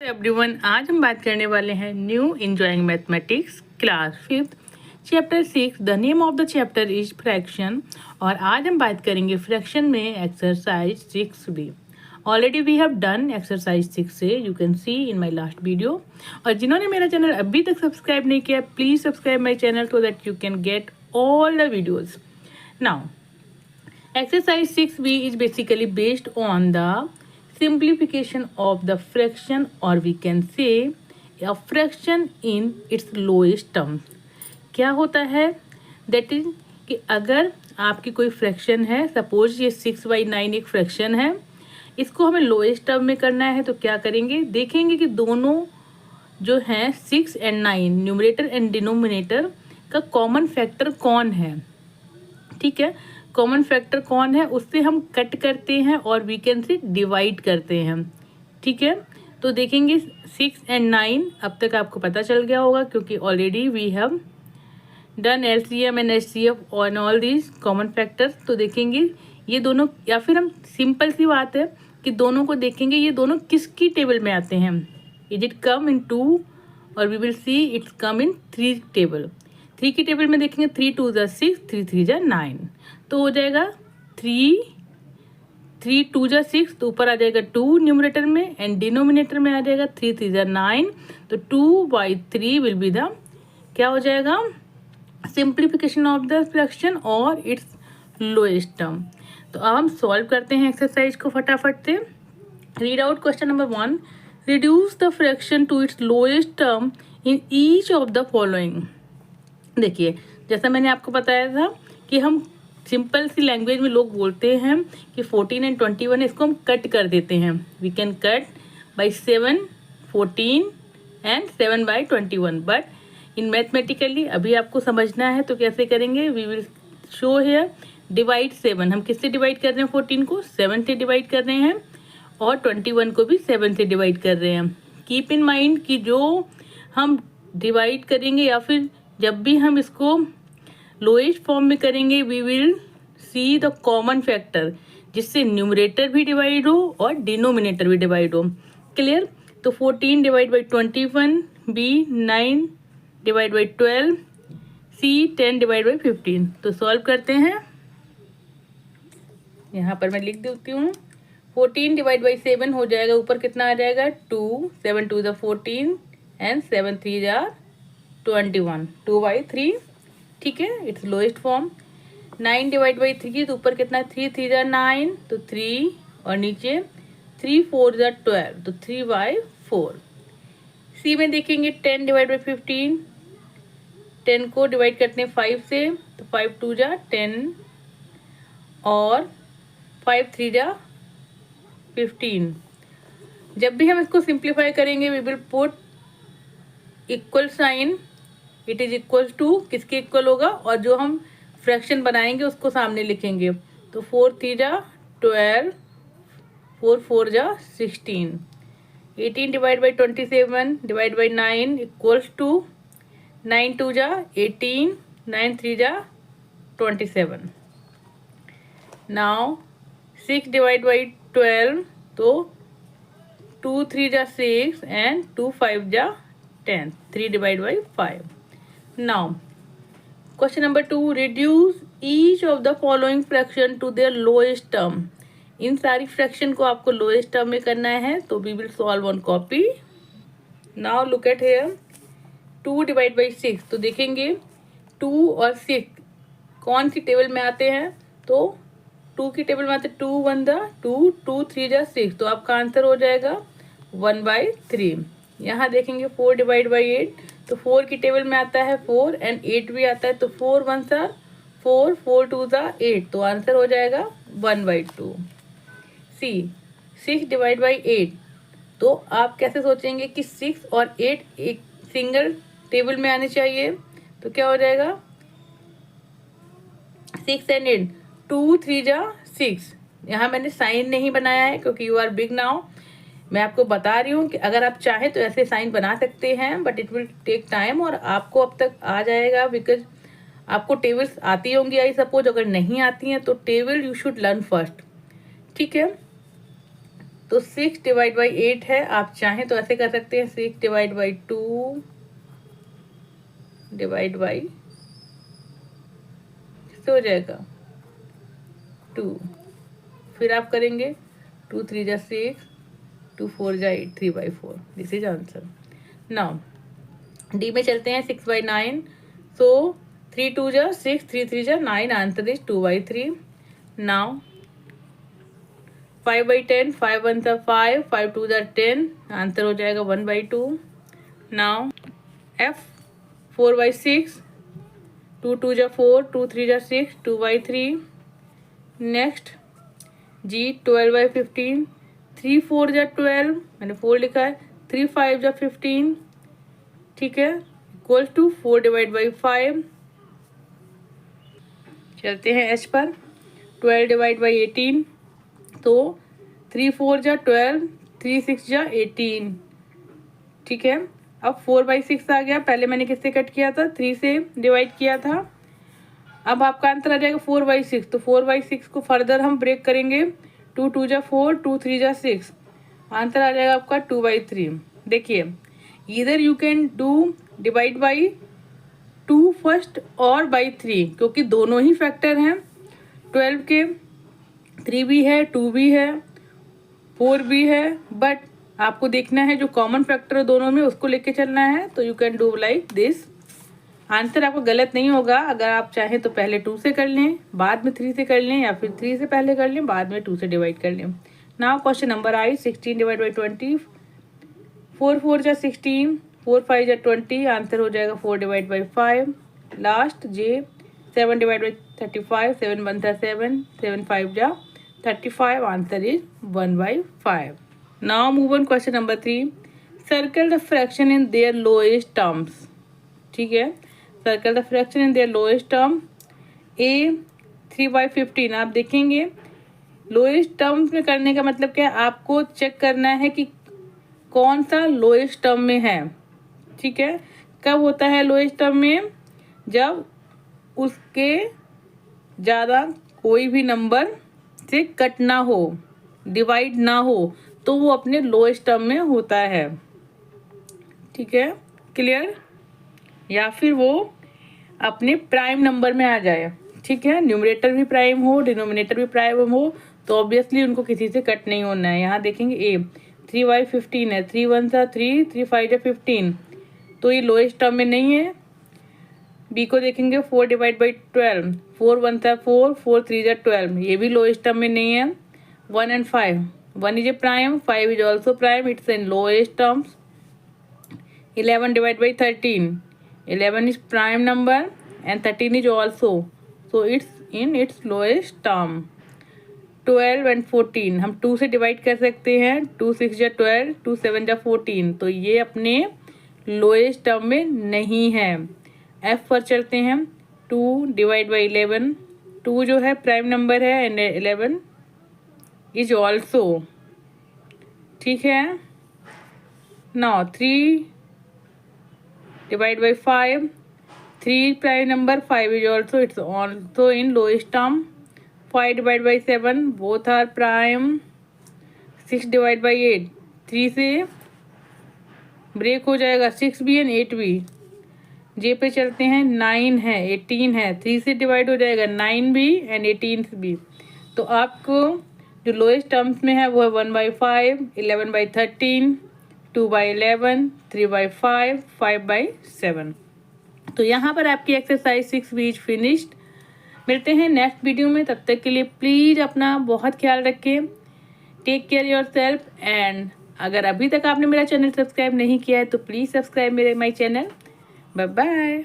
Everyone, आज हम बात करने वाले हैं new enjoying mathematics class 5 chapter 6। The name of the chapter is fraction. और आज हम बात करेंगे फ्रैक्शन में exercise 6b। Already we have done exercise 6 से, you can see in my last video. और जिन्होंने मेरा चैनल अभी तक सब्सक्राइब नहीं किया, please subscribe my channel so that you can get all the videos. Now exercise 6b is basically based on the simplification of the fraction, or we can say a fraction in its lowest term। क्या होता है that is कि अगर आपकी कोई fraction है, suppose ये 6/9 एक फ्रैक्शन है, इसको हमें लोएस्ट टर्म में करना है तो क्या करेंगे, देखेंगे कि दोनों जो हैं 6 और 9 न्यूमरेटर एंड डिनोमिनेटर का कॉमन फैक्टर कौन है। ठीक है, कॉमन फैक्टर कौन है उससे हम कट करते हैं और वी कैन से डिवाइड करते हैं। ठीक है, तो देखेंगे 6 और 9 अब तक आपको पता चल गया होगा क्योंकि already we have done LCM and HCF on all these common factors. तो देखेंगे ये दोनों, या फिर हम सिंपल सी बात है कि दोनों को देखेंगे ये दोनों किसकी टेबल में आते हैं। इज इट कम इन 2 और we will see its come in 3 table. 3 की टेबल में देखेंगे 3 2 जा 6, 3 3 जा 9, तो हो जाएगा 3 2 जा 6, तो ऊपर आ जाएगा 2 न्यूमरेटर में एंड डिनोमिनेटर में आ जाएगा 3 3 जा 9, तो 2/3 विल बी द क्या हो जाएगा, सिंप्लीफिकेशन ऑफ द फ्रैक्शन और इट्स लोएस्ट टर्म। तो अब हम सॉल्व करते हैं एक्सरसाइज को फटाफट से। Read out question number 1। Reduce the fraction to its lowest term in each of the following. देखिए, जैसा मैंने आपको बताया था कि हम सिंपल सी लैंग्वेज में लोग बोलते हैं कि 14 एंड 21 है, इसको हम कट कर देते हैं। We can cut by 7 14 and 7/21, but in mathematically अभी आपको समझना है तो कैसे करेंगे, we will show here divide 7। हम किससे डिवाइड कर रहे हैं, 14 को 7 से डिवाइड कर रहे हैं और 21 को भी 7 से डिवाइड कर रहे हैं। कीप इन माइंड कि जो हम डिवाइड करेंगे या फिर जब भी हम इसको लोएस्ट फॉर्म में करेंगे, we will see the common factor जिससे न्यूमरेटर भी डिवाइड हो और डिनोमिनेटर भी डिवाइड हो। क्लियर। तो 14 divide by 21, B 9 divide by 12, C 10 divide by 15। तो सॉल्व करते हैं। यहाँ पर मैं लिख देती हूँ 14 डिवाइड बाई 7 हो जाएगा, ऊपर कितना आ जाएगा 2, 7 2 जा 14 एंड 7 3 जा 21, 2/3। ठीक है, it's lowest form. 9 divide by 3, तो ऊपर कितना 3 3 जा 9, तो 3 और नीचे 3 4 जा 12, तो 3/4। सी में देखेंगे 10 डिवाइड बाई 15, 10 को डिवाइड करते हैं 5 से, तो 5 2 जा 10 और 5 3 जा 15। जब भी हम इसको सिंप्लीफाई करेंगे we will put equal sign, it is equal to किसके इक्वल होगा, और जो हम फ्रैक्शन बनाएंगे उसको सामने लिखेंगे। तो 4 3 जा 12, 4 4 जा 16, 18 divide by 27 divide by 9 equals to 9 2 जा 18, 9 3 जा 27। नाउ 6 डिवाइड बाई 12, तो 2 3 जा 6 एंड 2 5 जा 10, 3 divide by 5। Now question number 2। Reduce each of the following fraction to their lowest term. इन सारी फ्रैक्शन को आपको लोएस्ट टर्म में करना है, तो we will solve on copy. Now look at here 2 divide by 6, तो देखेंगे 2 और 6 कौन सी टेबल में आते हैं, तो 2 की टेबल में आते हैं 2 1 जा 2, 2 3 जा 6, तो आपका आंसर हो जाएगा 1/3। यहाँ देखेंगे 4 डिवाइड बाई 8, तो 4 की टेबल में आता है 4 एंड 8 भी आता है, तो 4 1 जा 4, 4 2 जा 8, तो आंसर हो जाएगा 1/2। सी 6 डिवाइड बाई 8, तो आप कैसे सोचेंगे कि 6 और 8 एक सिंगल टेबल में आने चाहिए, तो क्या हो जाएगा 6 एंड 8, 2 3 जा 6। यहाँ मैंने साइन नहीं बनाया है क्योंकि यू आर बिग नाउ। मैं आपको बता रही हूँ कि अगर आप चाहें तो ऐसे साइन बना सकते हैं, but it will take time और आपको अब तक आ जाएगा बिकॉज आपको टेबल्स आती होंगी। आई सपोज अगर नहीं आती हैं तो table you should learn first. ठीक है, तो 6 डिवाइड बाई 8 है। आप चाहें तो ऐसे कर सकते हैं 6 डिवाइड बाई 2 डिवाइड बाई किससे हो जाएगा 2। फिर आप करेंगे 2 3 जा 6, 2 4 जा 8, 3 by 4। This is answer. Now D में चलते हैं 6 बाई 9। सो 3 2 जा 6, 3 3 जा 9, answer is 2 by 3। Now 5 by 10, 5 1 जा 5, 5 2 जा 10, आंसर हो जाएगा 1 बाई 2। नाउ एफ 4 बाई 6, 2 2 जा 4, 2 3 जा 6, 2 बाई 3। नेक्स्ट जी 12 बाई 15, 3 4 जा 12, मैंने 4 लिखा है, 3 5 जा 15, ठीक है, इक्वल टू 4 डिवाइड बाई 5। चलते हैं एच पर। 12 डिवाइड बाई 18, तो 3 4 जा 12, 3 6 जा 18, ठीक है। अब 4 बाई 6 आ गया, पहले मैंने किससे कट किया था 3 से डिवाइड किया था। अब आपका आंसर आ जाएगा 4 बाई 6, तो 4 बाई 6 को फर्दर हम ब्रेक करेंगे। 2 2 जा 4, 2 3 जा 6, आंसर आ जाएगा आपका 2 बाई 3। देखिए इधर you can do divide by 2 first और बाई 3, क्योंकि दोनों ही फैक्टर हैं 12 के। 3 भी है, 2 भी है, 4 भी है, बट आपको देखना है जो कॉमन फैक्टर है दोनों में उसको लेके चलना है। तो you can do like this. Answer आपका गलत नहीं होगा। अगर आप चाहें तो पहले 2 से कर लें, बाद में 3 से कर लें, या फिर 3 से पहले कर लें, बाद में 2 से डिवाइड कर लें। Now question number I 16 divide by 20, 4 4 जा 16, 4 5 जा 20, आंसर हो जाएगा 4 divide by 5। Last J 7 divide by 35, 7 1 जा 7, 7 5 जा 35, answer is 1 by 5। Now move on question number 3। Circle the fraction in their lowest terms, ठीक है। Circle the fraction in their lowest term. A 3 by 15, आप देखेंगे lowest terms में करने का मतलब क्या है, आपको चेक करना है कि कौन सा लोएस्ट टर्म में है, ठीक है। कब होता है लोएस्ट टर्म में, जब उसके ज़्यादा कोई भी नंबर से कट ना हो, डिवाइड ना हो, तो वो अपने लोएस्ट टर्म में होता है, ठीक है, क्लियर। या फिर वो अपने प्राइम नंबर में आ जाए, ठीक है। न्यूमरेटर भी प्राइम हो, डिनोमिनेटर भी प्राइम हो, तो ऑब्वियसली उनको किसी से कट नहीं होना है। यहाँ देखेंगे ए 3 बाई 15 है, 3 1 जा 3, 3 5 जा 15, तो ये लोएस्ट टर्म में नहीं है। बी को देखेंगे 4 डिवाइड बाई 12, 4 1 जा 4, 4 3 जा 12, ये भी लोएस्ट टर्म में नहीं है। 1 and 5, 1 is a prime, 5 is also prime, it's in lowest terms. 11 divide by 13, 11 is prime number and 13 is also, so it's in its lowest term। 12 and 14 हम 2 से डिवाइड कर सकते हैं, 2 6 जा 12, 2 7 जा 14, तो ये अपने लोएस्ट टर्म में नहीं है। एफ पर चलते हैं। 2 डिवाइड बाई 11, 2 जो है प्राइम नंबर है एंड 11 इज ऑल्सो, ठीक है। Now 3 divide by 5, 3 prime number, 5 is also in lowest term। 5 divide by 7, both are prime। 6 divide by 8, 3 से ब्रेक हो जाएगा, 6 भी एंड 8 भी। जे पे चलते हैं, 9 है, 18 है, 3 से डिवाइड हो जाएगा, 9 भी एंड 18 भी। तो आपको जो लोएस्ट टर्म्स में है वो है 1 by 5, 11 by 13, 2 by 11, 3 by 5, 5 by 7। तो यहाँ पर आपकी एक्सरसाइज 6 भी फिनिश्ड। मिलते हैं नेक्स्ट वीडियो में, तब तक के लिए प्लीज़ अपना बहुत ख्याल रखें। Take care yourself, and अगर अभी तक आपने मेरा चैनल सब्सक्राइब नहीं किया है तो प्लीज़ सब्सक्राइब मेरे माई चैनल। Bye bye.